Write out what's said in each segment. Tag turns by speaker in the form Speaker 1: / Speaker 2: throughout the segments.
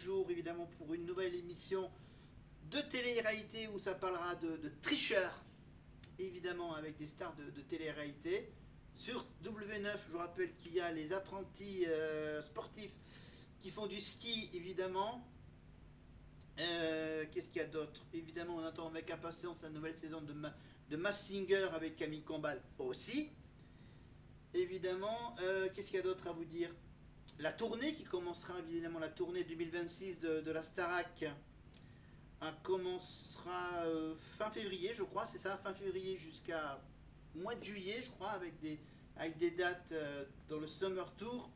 Speaker 1: toujours évidemment pour une nouvelle émission de télé-réalité où ça parlera de tricheurs, évidemment avec des stars de télé-réalité. Sur W9, je vous rappelle qu'il y a les apprentis sportifs qui font du ski, évidemment. Qu'est-ce qu'il y a d'autre? Évidemment, on attend avec impatience la nouvelle saison de Mask Singer avec Camille Combal aussi. Évidemment, qu'est-ce qu'il y a d'autre à vous dire? La tournée qui commencera, évidemment, la tournée 2026 de la Starac. Elle commencera fin février, je crois, c'est ça, fin février jusqu'à mois de juillet, je crois, avec des dates dans le Summer Tour.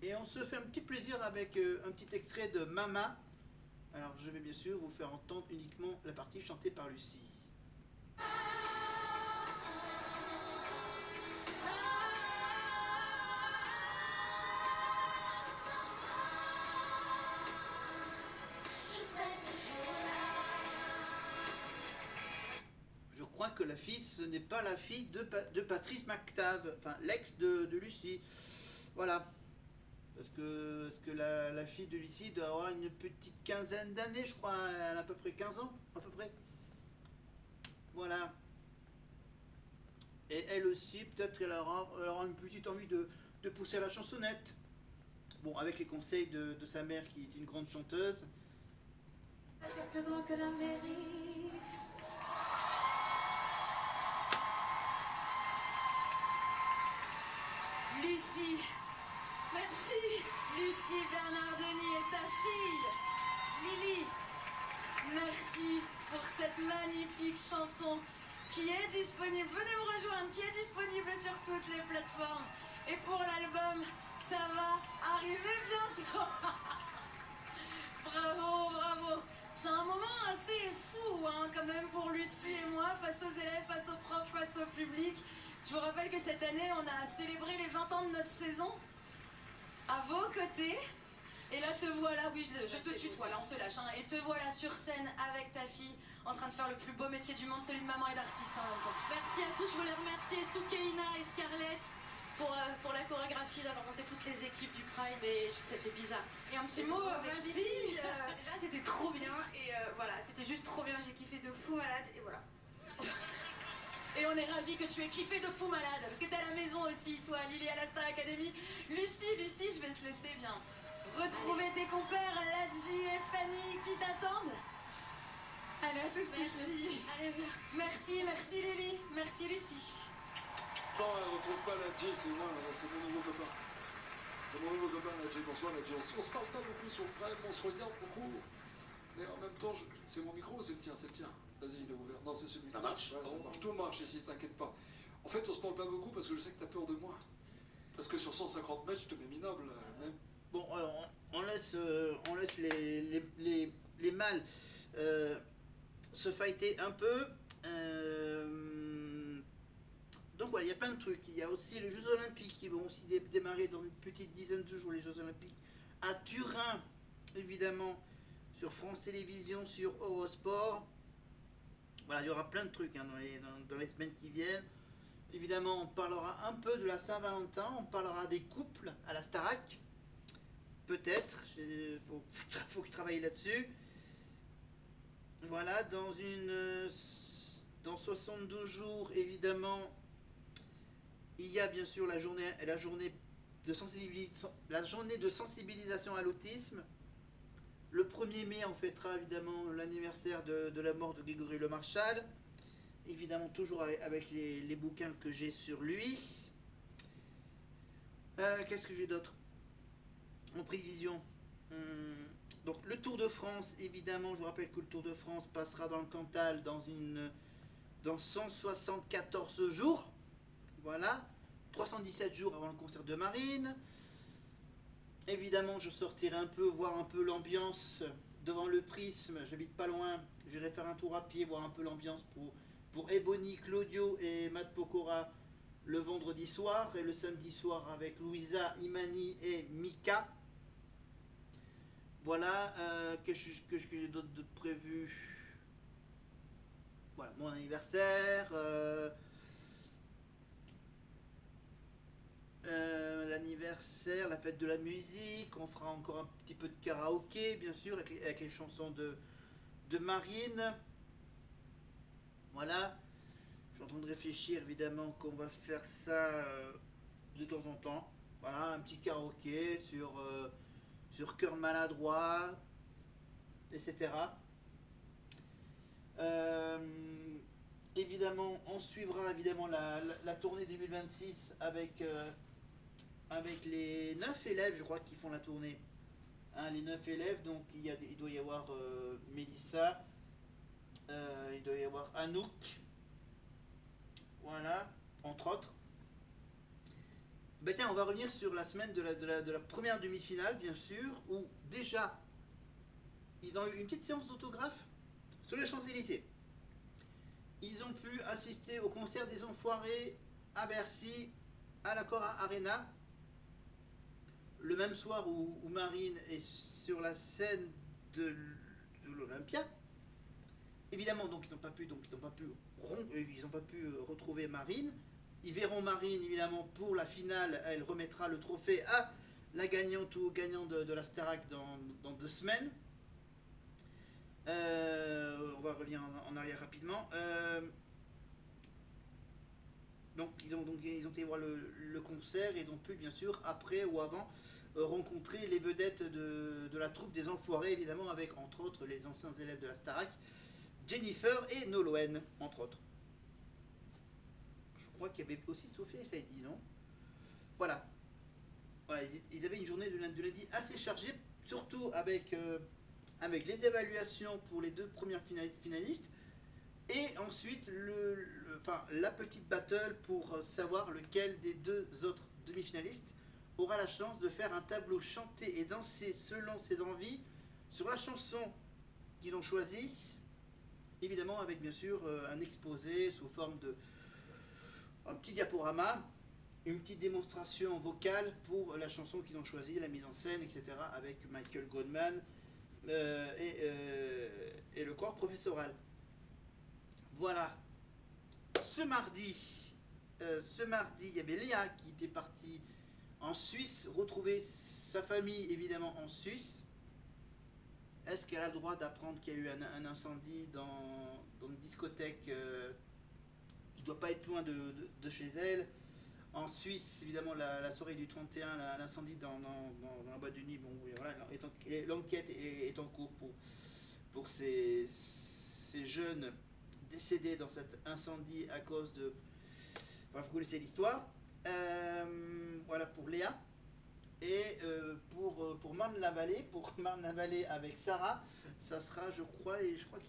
Speaker 1: Et on se fait un petit plaisir avec un petit extrait de Mama. Alors je vais bien sûr vous faire entendre uniquement la partie chantée par Lucie. Je crois que la fille, ce n'est pas la fille de Patrice McTav, enfin l'ex de Lucie. Voilà. Parce que la fille de Lucie doit avoir une petite quinzaine d'années, je crois. Elle a à peu près 15 ans, à peu près. Voilà. Et elle aussi, peut-être elle aura une petite envie de pousser à la chansonnette. Bon, avec les conseils de sa mère qui est une grande chanteuse.
Speaker 2: Plus grand que la mairie. Lucie, merci. Lucie Bernardoni et sa fille, Lily. Merci pour cette magnifique chanson qui est disponible. Venez me rejoindre, qui est disponible sur toutes les plateformes. Et pour l'album, ça va arriver bientôt. Bravo, bravo. C'est un moment assez fou, hein, quand même, pour Lucie et moi, face aux élèves, face aux profs, face au public. Je vous rappelle que cette année, on a célébré les 20 ans de notre saison à vos côtés. Et là, te voilà, oui, je te tutoie, là, on se lâche, hein, et te voilà sur scène avec ta fille, en train de faire le plus beau métier du monde, celui de maman et d'artiste en même temps.
Speaker 3: Merci à tous, je voulais remercier Soukeina et Scarlett pour la chorégraphie, d'avoir pensé toutes les équipes du Prime, et ça fait bizarre.
Speaker 2: Et un petit mot avec
Speaker 3: Merci.
Speaker 2: Lily.
Speaker 3: Déjà, c'était trop bien, et voilà, c'était juste trop bien, j'ai kiffé de fou malade, et voilà.
Speaker 2: Et on est ravis que tu aies kiffé de fou malade, parce que t'es à la maison aussi, toi, Lily à la Star Academy. Lucie, je vais te laisser bien retrouver tes compères, Ladji et Fanny qui t'attendent. Allez, à tout de suite, Lucie.
Speaker 3: Allez, viens.
Speaker 2: Merci Lily, merci Lucie.
Speaker 4: Non, elle ne retrouve pas Ladji, c'est moi, c'est mon nouveau copain. C'est mon nouveau copain Ladji, bonsoir Ladji. On se parle pas beaucoup sur le Prime, on se regarde beaucoup. Mais en même temps, c'est mon micro ou c'est le tien? C'est le tien. Vas-y, il est ouvert. Non, c'est celui-là.
Speaker 1: Ça marche?
Speaker 4: Ouais, ça marche. Tout marche ici, t'inquiète pas. En fait, on se parle pas beaucoup parce que je sais que t'as peur de moi. Parce que sur 150 mètres, je te mets minable, même.
Speaker 1: Bon, on laisse les mâles se fighter un peu. Donc voilà, il y a plein de trucs. Il y a aussi les Jeux Olympiques qui vont aussi démarrer dans une petite dizaine de jours, les Jeux Olympiques. À Turin, évidemment, sur France Télévisions, sur Eurosport. Voilà, il y aura plein de trucs hein, dans les semaines qui viennent. Évidemment, on parlera un peu de la Saint-Valentin, on parlera des couples à la Starac. Peut-être, faut que je travaille là-dessus. Voilà, dans 72 jours, évidemment, il y a bien sûr la journée de sensibilisation à l'autisme. Le 1er mai, on fêtera évidemment l'anniversaire de la mort de Grégory Le Marchal. Évidemment, toujours avec les bouquins que j'ai sur lui. Qu'est-ce que j'ai d'autre en prévision? Donc le Tour de France, évidemment, je vous rappelle que le Tour de France passera dans le Cantal dans 174 jours. Voilà, 317 jours avant le concert de Marine. Évidemment, je sortirai un peu, voir un peu l'ambiance devant le Prisme. J'habite pas loin. J'irai faire un tour à pied, voir un peu l'ambiance pour Ebony, Claudio et Matt Pokora le vendredi soir et le samedi soir avec Louisa, Imani et Mika. Voilà, que j'ai d'autre de prévu? Voilà, mon anniversaire. l'anniversaire, la fête de la musique, on fera encore un petit peu de karaoké, bien sûr, avec les chansons de Marine. Voilà. Je suis en train de réfléchir, évidemment, qu'on va faire ça de temps en temps. Voilà, un petit karaoké sur Cœur maladroit, etc. Euh, Évidemment, on suivra évidemment la tournée 2026 avec les 9 élèves, je crois, qui font la tournée. Hein, les 9 élèves, donc il doit y avoir Mélissa, il doit y avoir Anouk, voilà, entre autres. Ben tiens, on va revenir sur la semaine de la première demi-finale, bien sûr, où déjà, ils ont eu une petite séance d'autographe sur les Champs-Élysées. Ils ont pu assister au concert des Enfoirés à Bercy, à l'Accor Arena, le même soir où Marine est sur la scène de l'Olympia. Évidemment, donc ils n'ont pas pu, retrouver Marine. Ils verront Marine évidemment pour la finale. Elle remettra le trophée à la gagnante ou au gagnant de la Starac dans 2 semaines. On va revenir en arrière rapidement. Donc ils ont été voir le concert et ils ont pu bien sûr après ou avant rencontrer les vedettes de la troupe des Enfoirés, évidemment avec entre autres les anciens élèves de la Starac, Jennifer et Nolwenn, entre autres. Je crois qu'il y avait aussi Sophie et Saïdi, non? Voilà. Voilà, ils avaient une journée de lundi assez chargée, surtout avec les évaluations pour les 2 premières finalistes. Et ensuite, la petite battle pour savoir lequel des 2 autres demi-finalistes aura la chance de faire un tableau chanté et dansé selon ses envies sur la chanson qu'ils ont choisie. Évidemment, avec bien sûr un exposé sous forme de un petit diaporama, une petite démonstration vocale pour la chanson qu'ils ont choisie, la mise en scène, etc. avec Michael Goldman et le corps professoral. Voilà. Ce mardi, il y avait Léa qui était partie en Suisse, retrouver sa famille évidemment en Suisse. Est-ce qu'elle a le droit d'apprendre qu'il y a eu un incendie dans une discothèque qui ne doit pas être loin de chez elle? En Suisse, évidemment, la soirée du 31, l'incendie dans la boîte de nuit, bon, voilà, l'enquête est en cours pour ces jeunes décédés dans cet incendie à cause de... Enfin, vous connaissez l'histoire. Voilà pour Léa. Et pour Marne-la-Vallée, avec Sarah, ça sera, je crois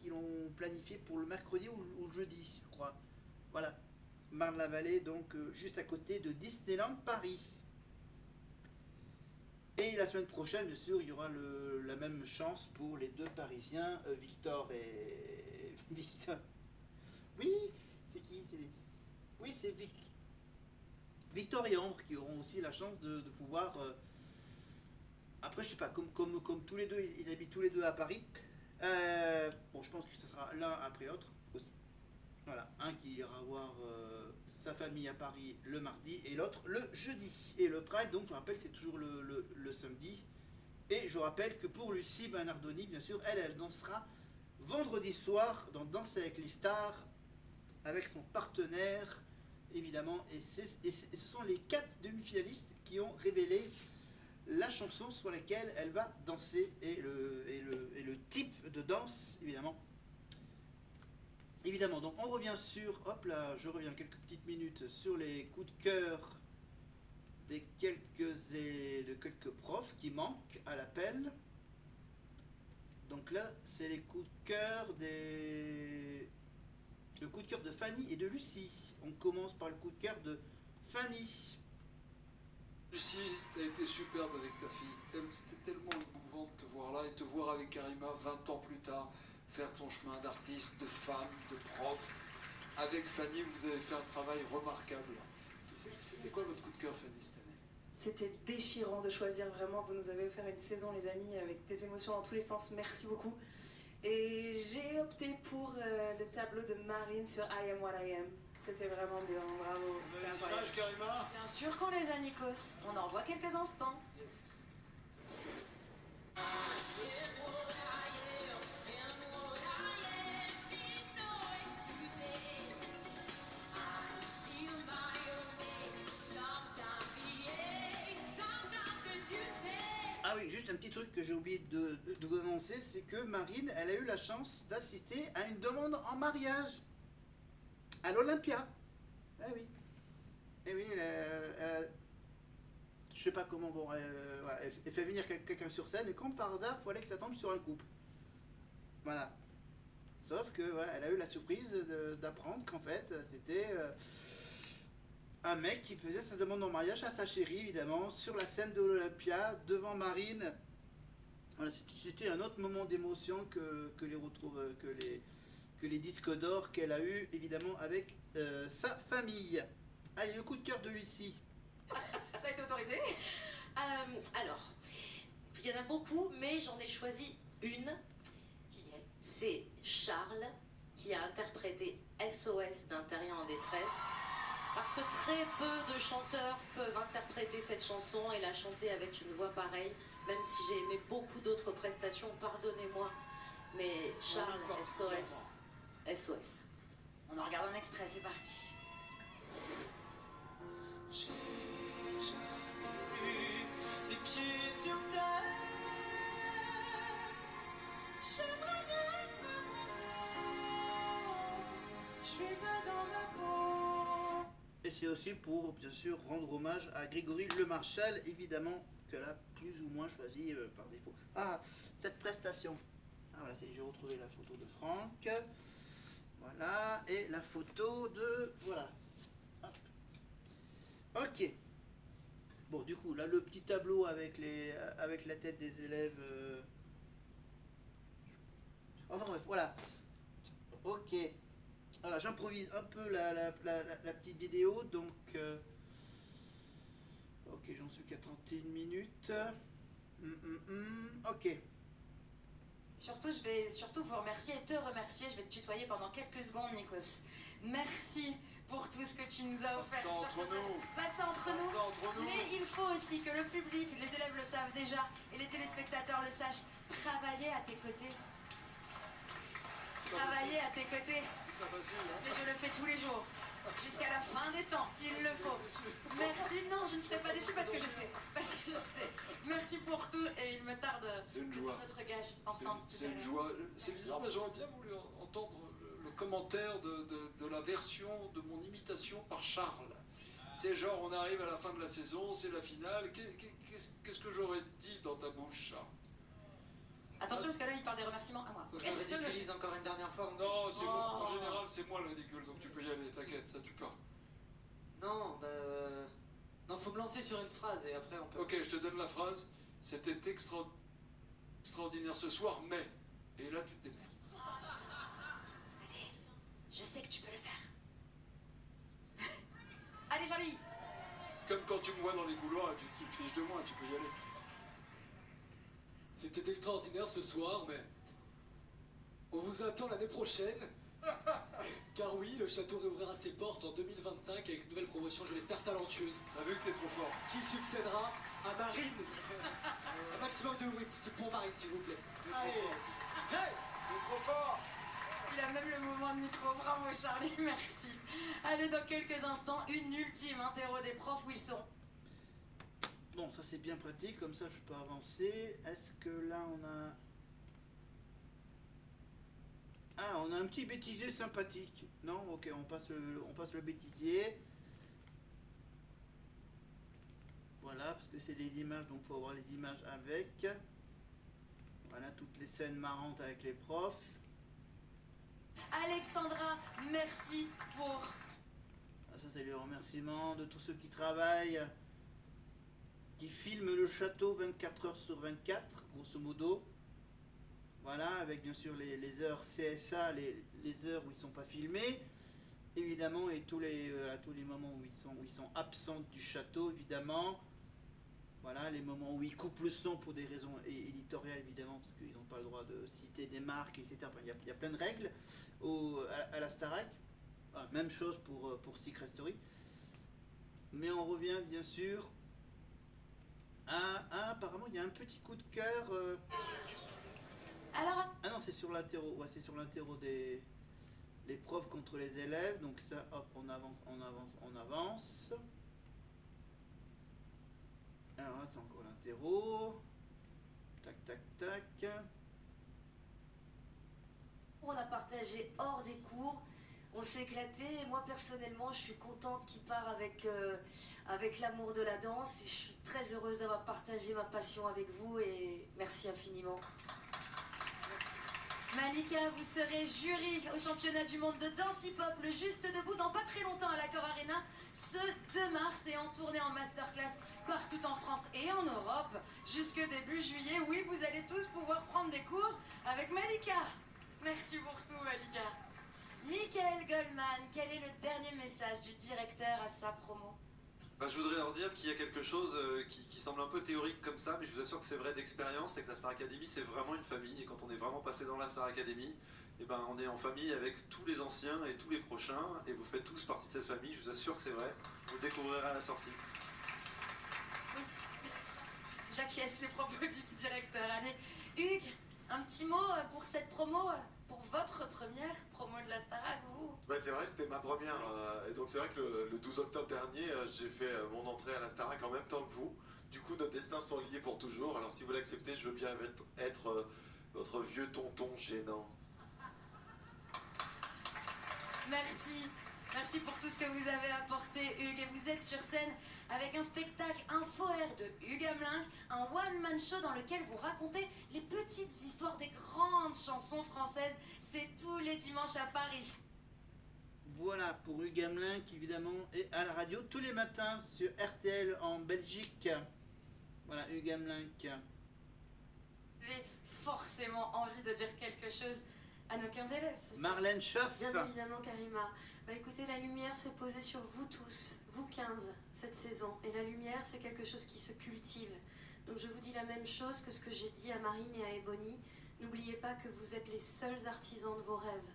Speaker 1: qu'ils l'ont planifié pour le mercredi ou jeudi, je crois. Voilà. Marne-la-Vallée, donc juste à côté de Disneyland Paris. Et la semaine prochaine, bien sûr, il y aura la même chance pour les 2 Parisiens, Victor et... Victor... Oui, c'est qui? Oui, c'est Victor et Ambre qui auront aussi la chance de pouvoir... Après, je sais pas, comme tous les deux, ils habitent tous les 2 à Paris. Bon, je pense que ce sera l'un après l'autre aussi. Voilà, un qui ira voir sa famille à Paris le mardi et l'autre le jeudi. Et le Pride, donc je rappelle, c'est toujours le samedi. Et je rappelle que pour Lucie Bernardoni, bien sûr, elle dansera vendredi soir dans Danse avec les stars avec son partenaire, évidemment. Et ce sont les 4 demi-finalistes qui ont révélé la chanson sur laquelle elle va danser et le type de danse, évidemment. Évidemment, donc on revient sur, hop là, je reviens quelques petites minutes sur les coups de cœur de quelques profs qui manquent à l'appel. Donc là, c'est les coups de cœur le coup de cœur de Fanny et de Lucie. On commence par le coup de cœur de Fanny.
Speaker 4: Lucie, tu as été superbe avec ta fille. C'était tellement émouvant de te voir là et te voir avec Karima 20 ans plus tard faire ton chemin d'artiste, de femme, de prof. Avec Fanny, vous avez fait un travail remarquable. C'était quoi votre coup de cœur, Fanny, cette année?
Speaker 5: C'était déchirant de choisir, vraiment. Vous nous avez offert une saison, les amis, avec des émotions dans tous les sens. Merci beaucoup. Et j'ai opté pour le tableau de Marine sur I Am What I Am. C'était vraiment bien, bravo.
Speaker 4: On a
Speaker 5: C'était
Speaker 4: les
Speaker 5: incroyable.
Speaker 4: images, Karima?
Speaker 2: Bien sûr qu'on les a, Nikos. On en voit quelques instants.
Speaker 4: Yes.
Speaker 1: Ah oui, juste un petit truc que j'ai oublié de vous annoncer, c'est que Marine, elle a eu la chance d'assister à une demande en mariage à l'Olympia. Ah oui. Et oui, je sais pas comment, bon, voilà, elle fait venir quelqu'un sur scène et comme par hasard, il fallait que ça tombe sur un couple. Voilà. Sauf que voilà, elle a eu la surprise d'apprendre qu'en fait, c'était un mec qui faisait sa demande en mariage à sa chérie, évidemment, sur la scène de l'Olympia, devant Marine. Voilà, c'était un autre moment d'émotion que les retrouve, que les disques d'or qu'elle a eu, évidemment, avec sa famille. Allez, le coup de cœur de Lucie.
Speaker 2: Ça a été autorisé?
Speaker 3: Alors, il y en a beaucoup, mais j'en ai choisi une. C'est Charles qui a interprété SOS d'un terrien en détresse. Parce que très peu de chanteurs peuvent interpréter cette chanson et la chanter avec une voix pareille, même si j'ai aimé beaucoup d'autres prestations, pardonnez-moi. Mais Charles, SOS, SOS.
Speaker 2: On en regarde un extrait, c'est parti.
Speaker 6: J'ai jamais eu les pieds sur terre. J'aimerais bien être moi-même. Je suis mal dans ma peau.
Speaker 1: Et c'est aussi pour, bien sûr, rendre hommage à Grégory Le Marchal, évidemment, qu'elle a plus ou moins choisi par défaut. Ah, cette prestation. Ah voilà, j'ai retrouvé la photo de Franck. Voilà, et la photo de... Voilà. Hop. Ok. Bon, du coup, là, le petit tableau avec la tête des élèves... Enfin bref, voilà. Ok. Voilà, j'improvise un peu la petite vidéo, donc... Ok, j'en suis qu'à 31 minutes. Ok.
Speaker 2: Surtout, je vais surtout vous remercier et te remercier. Je vais te tutoyer pendant quelques secondes, Nikos. Merci pour tout ce que tu nous as offert.
Speaker 4: Ça entre nous.
Speaker 2: Pas ça entre nous.
Speaker 4: Ça entre nous.
Speaker 2: Mais il faut aussi que le public, les élèves le savent déjà, et les téléspectateurs le sachent. Travailler à tes côtés. Travailler à tes côtés.
Speaker 4: C'est pas facile, hein?
Speaker 2: Mais je le fais tous les jours. Jusqu'à la fin des temps, s'il le faut. Merci, non, je ne serai pas déçue parce que je sais. Parce que je sais. Merci pour tout et il me tarde
Speaker 4: C'est une
Speaker 2: de
Speaker 4: joie.
Speaker 2: faire notre gage ensemble.
Speaker 4: C'est une joie. C'est bizarre, mais j'aurais bien voulu entendre le commentaire de la version de mon imitation par Charles. Tu sais, genre, on arrive à la fin de la saison, c'est la finale. Qu'est-ce que j'aurais dit dans ta bouche, Charles?
Speaker 2: Attention parce que là il parle des remerciements à moi.
Speaker 6: Faut que je le ridiculise encore une dernière fois.
Speaker 4: Non, c'est moi. En
Speaker 2: Oh.
Speaker 4: général, c'est moi le ridicule, donc tu peux y aller, t'inquiète, ça tu peux.
Speaker 6: Non, bah. Non, faut me lancer sur une phrase et après on peut.
Speaker 4: Ok, je te donne la phrase. C'était extraordinaire ce soir, mais. Et là, tu te démerdes.
Speaker 2: Allez, je sais que tu peux le faire. Allez Charlie.
Speaker 4: Comme quand tu me vois dans les couloirs et tu te fiches de moi, tu peux y aller.
Speaker 6: C'était extraordinaire ce soir, mais. On vous attend l'année prochaine. Car oui, le château réouvrira ses portes en 2025 avec une nouvelle promotion, je l'espère, talentueuse,
Speaker 4: T'as vu que t'es trop fort.
Speaker 6: qui succédera à Marine. Un maximum de oui, c'est pour Marine, s'il vous plaît. Allez, hey,
Speaker 4: T'es trop fort.
Speaker 2: Il a même le mouvement de micro. Bravo Charlie, merci. Allez, dans quelques instants, une ultime interro des profs où ils seront.
Speaker 1: Bon, ça c'est bien pratique, comme ça je peux avancer. Est-ce que là on a... Ah, on a un petit bêtisier sympathique. Non, ok, on passe le bêtisier. Voilà, parce que c'est des images, donc il faut avoir les images avec. Voilà, toutes les scènes marrantes avec les profs.
Speaker 2: Alexandra, merci pour...
Speaker 1: Ah, ça c'est le remerciement de tous ceux qui travaillent, qui filment le château 24 heures sur 24, grosso modo. Voilà, avec bien sûr les heures CSA, les heures où ils ne sont pas filmés, évidemment, et tous les moments où ils sont absents du château, évidemment. Voilà, les moments où ils coupent le son pour des raisons éditoriales, évidemment, parce qu'ils n'ont pas le droit de citer des marques, etc. Enfin, il y a plein de règles à la Starac. Voilà, même chose pour Secret Story. Mais on revient bien sûr apparemment il y a un petit coup de cœur.
Speaker 2: Alors,
Speaker 1: Ah non, c'est sur l'interro. Ouais, c'est sur l'interro des les profs contre les élèves. Donc ça, hop, on avance, on avance, on avance. Alors là, c'est encore l'interro. Tac, tac, tac.
Speaker 7: On a partagé hors des cours, on s'est éclaté. Et moi personnellement, je suis contente qu'il part avec l'amour de la danse. Et je suis très heureuse d'avoir partagé ma passion avec vous et merci infiniment.
Speaker 2: Malika, vous serez jury au championnat du monde de danse hip-hop, le Juste Debout, dans pas très longtemps à l'Accor Arena, ce 2 mars, et en tournée en masterclass partout en France et en Europe, jusque début juillet. Oui, vous allez tous pouvoir prendre des cours avec Malika. Merci pour tout, Malika. Michael Goldman, quel est le dernier message du directeur à sa promo?
Speaker 8: Bah, je voudrais leur dire qu'il y a quelque chose qui semble un peu théorique comme ça, mais je vous assure que c'est vrai d'expérience, c'est que la Star Academy c'est vraiment une famille, et quand on est vraiment passé dans la Star Academy, eh ben, on est en famille avec tous les anciens et tous les prochains, et vous faites tous partie de cette famille, je vous assure que c'est vrai, vous le découvrirez à la sortie.
Speaker 2: J'acquiesce les propos du directeur. Allez, Hugues, un petit mot pour cette promo, pour votre première promo de la Starac, vous?
Speaker 9: Ouais, c'est vrai, c'était ma première. Et donc c'est vrai que le 12 octobre dernier, j'ai fait mon entrée à la Starac en même temps que vous. Du coup, nos destins sont liés pour toujours. Alors si vous l'acceptez, je veux bien être votre vieux tonton gênant.
Speaker 2: Merci. Merci pour tout ce que vous avez apporté, Hugues. Et vous êtes sur scène avec un spectacle Info-Air de Hugues Hamelin, un one-man show dans lequel vous racontez les petites histoires des grandes chansons françaises. C'est tous les dimanches à Paris.
Speaker 1: Voilà pour Hugues Hamelin qui évidemment est à la radio tous les matins sur RTL en Belgique. Voilà Hugues Hamelin.
Speaker 2: Vous avez forcément envie de dire quelque chose à nos 15 élèves ce soir.
Speaker 1: Marlène Schaff.
Speaker 10: Bien évidemment, Karima. Bah écoutez, la lumière s'est posée sur vous tous, vous 15, cette saison. Et la lumière, c'est quelque chose qui se cultive. Donc je vous dis la même chose que ce que j'ai dit à Marine et à Ebony. N'oubliez pas que vous êtes les seuls artisans de vos rêves.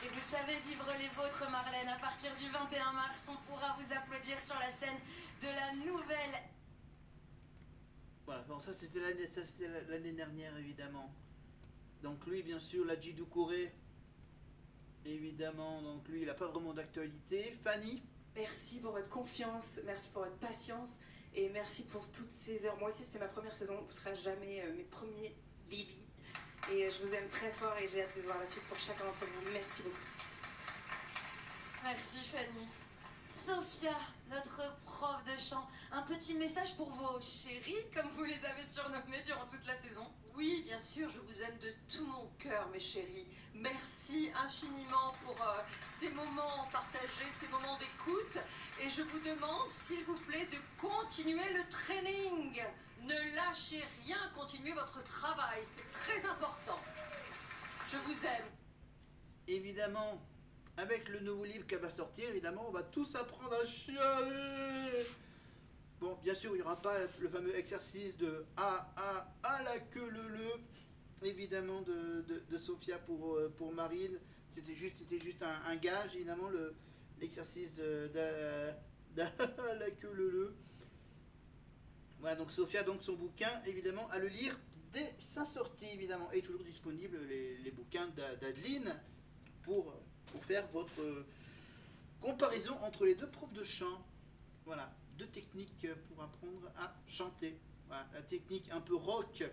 Speaker 2: Et vous savez vivre les vôtres, Marlène. À partir du 21 mars, on pourra vous applaudir sur la scène de la nouvelle...
Speaker 1: Voilà, bon ça c'était l'année dernière évidemment. Donc lui bien sûr, Ladji Doucouré, évidemment, donc lui il n'a pas vraiment d'actualité. Fanny.
Speaker 5: Merci pour votre confiance, merci pour votre patience et merci pour toutes ces heures. Moi aussi c'était ma première saison, vous ne serez jamais mes premiers bébés. Et je vous aime très fort et j'ai hâte de voir la suite pour chacun d'entre vous. Merci beaucoup.
Speaker 2: Merci Fanny. Sophia, notre prof de chant, un petit message pour vos chéris, comme vous les avez surnommés durant toute la saison.
Speaker 11: Oui, bien sûr, je vous aime de tout mon cœur, mes chéris. Merci infiniment pour ces moments partagés, ces moments d'écoute. Et je vous demande, s'il vous plaît, de continuer le training. Ne lâchez rien, continuez votre travail, c'est très important. Je vous aime.
Speaker 1: Évidemment, avec le nouveau livre qui va sortir, évidemment, on va tous apprendre à chialer. Bon, bien sûr, il n'y aura pas le fameux exercice de à la queue le, évidemment, de Sophia pour Marine. C'était juste un gage, évidemment, l'exercice à la queue le. Voilà, donc Sophia, donc son bouquin, évidemment, à le lire dès sa sortie, évidemment, est toujours disponible, les bouquins d'Adeline, pour faire votre comparaison entre les deux profs de chant. Voilà, deux techniques pour apprendre à chanter. Voilà, la technique un peu rock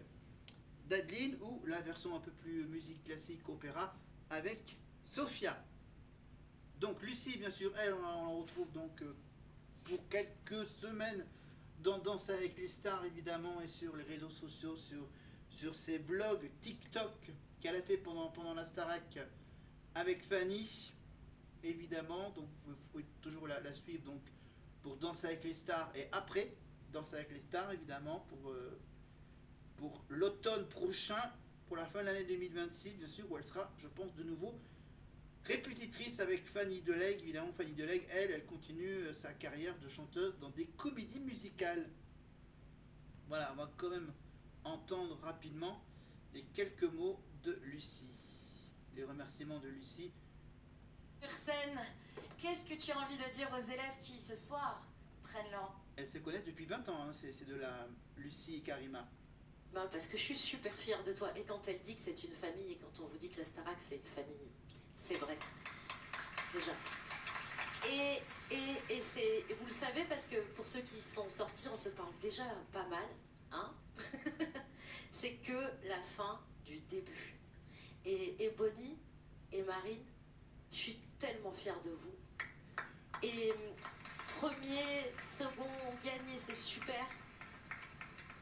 Speaker 1: d'Adeline ou la version un peu plus musique classique, opéra, avec Sophia. Donc Lucie, bien sûr, elle, on la retrouve donc pour quelques semaines dans Danse avec les stars, évidemment, et sur les réseaux sociaux, sur ses blogs TikTok qu'elle a fait pendant la Starac avec Fanny, évidemment. Donc vous pouvez toujours la suivre donc pour Danse avec les stars et après Danse avec les stars, évidemment, pour l'automne prochain, pour la fin de l'année 2026, bien sûr, où elle sera, je pense, de nouveau répétitrice avec Fanny Delègue. Évidemment, Fanny Delègue, elle continue sa carrière de chanteuse dans des comédies musicales. Voilà, on va quand même entendre rapidement les quelques mots de Lucie. les remerciements de Lucie.
Speaker 2: Sur scène, qu'est-ce que tu as envie de dire aux élèves qui, ce soir, prennent leur...
Speaker 1: Elles se connaissent depuis 20 ans, hein, c'est de la Lucie et Karima.
Speaker 3: Ben, parce que je suis super fière de toi. Et quand elle dit que c'est une famille, et quand on vous dit que la Starac c'est une famille, c'est vrai. Déjà. Et vous le savez parce que pour ceux qui sont sortis, on se parle déjà pas mal, hein. C'est que la fin du début. Et Bonnie et Marine, je suis tellement fière de vous. Et premier, second, gagné, c'est super.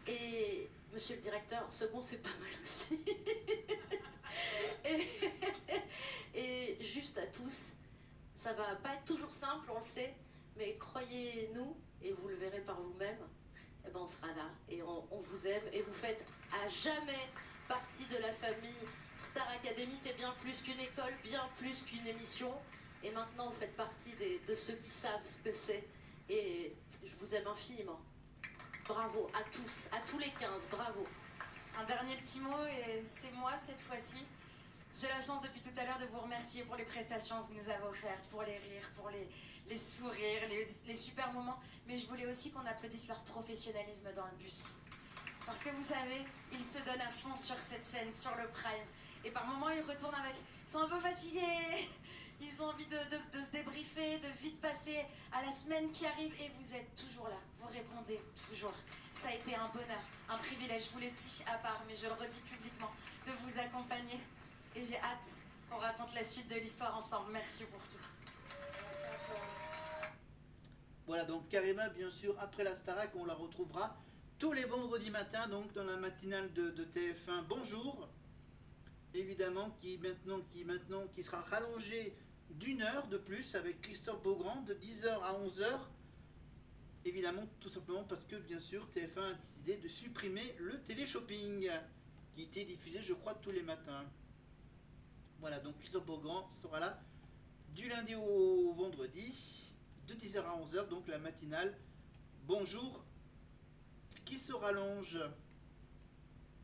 Speaker 3: Et monsieur le directeur, second, c'est pas mal aussi. et juste à tous, ça va pas être toujours simple, on le sait, mais croyez-nous, et vous le verrez par vous-même, eh ben on sera là et on vous aime et vous faites à jamais partie de la famille Star Academy. C'est bien plus qu'une école, bien plus qu'une émission. Et maintenant, vous faites partie de ceux qui savent ce que c'est. Et je vous aime infiniment. Bravo à tous, à tous les 15, bravo.
Speaker 2: Un dernier petit mot, et c'est moi cette fois-ci. J'ai la chance depuis tout à l'heure de vous remercier pour les prestations que vous nous avez offertes, pour les rires, pour les sourires, les super moments. Mais je voulais aussi qu'on applaudisse leur professionnalisme dans le bus. Parce que vous savez, ils se donnent à fond sur cette scène, sur le prime. Et par moments, ils retournent avec... Ils sont un peu fatigués. Ils ont envie de se débriefer, de vite passer à la semaine qui arrive. Et vous êtes toujours là. Vous répondez toujours. Ça a été un bonheur, un privilège. Je vous l'ai dit à part, mais je le redis publiquement, de vous accompagner. Et j'ai hâte qu'on raconte la suite de l'histoire ensemble. Merci pour tout.
Speaker 7: Merci à toi.
Speaker 1: Voilà, donc Karima, bien sûr, après la Starac, on la retrouvera tous les vendredis matins, donc dans la matinale de TF1 Bonjour, évidemment, qui sera rallongée d'1 heure de plus avec Christophe Beaugrand de 10h à 11h. Évidemment, tout simplement parce que, bien sûr, TF1 a décidé de supprimer le télé-shopping qui était diffusé, je crois, tous les matins. Voilà, donc Christophe Beaugrand sera là du lundi au vendredi, de 10h à 11h, donc la matinale Bonjour qui se rallonge.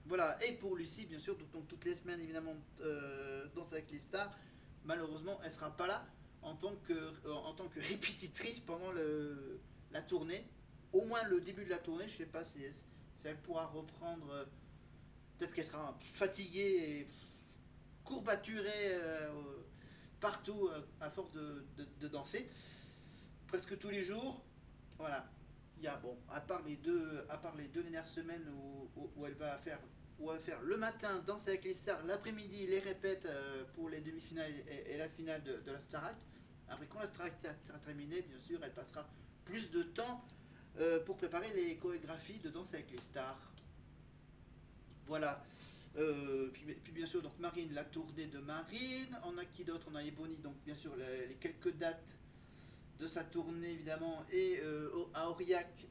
Speaker 1: Voilà, et pour Lucie, bien sûr, donc toutes les semaines, évidemment, Danse avec les stars, malheureusement, elle sera pas là en tant que répétitrice pendant la tournée. Au moins le début de la tournée, je sais pas si elle pourra reprendre. Peut-être qu'elle sera fatiguée et courbaturée partout à force de danser. Presque tous les jours. Voilà. Il y a, bon, à part les deux dernières semaines où elle va faire le matin Danse avec les stars, l'après-midi les répètes pour les demi-finales et la finale de la Starac. Après, quand la Starac sera terminée, bien sûr, elle passera plus de temps pour préparer les chorégraphies de Danse avec les stars. Voilà. Puis bien sûr, donc Marine, la tournée de Marine. On a qui d'autre? On a Ebony, donc bien sûr les quelques dates de sa tournée évidemment, et à Aurillac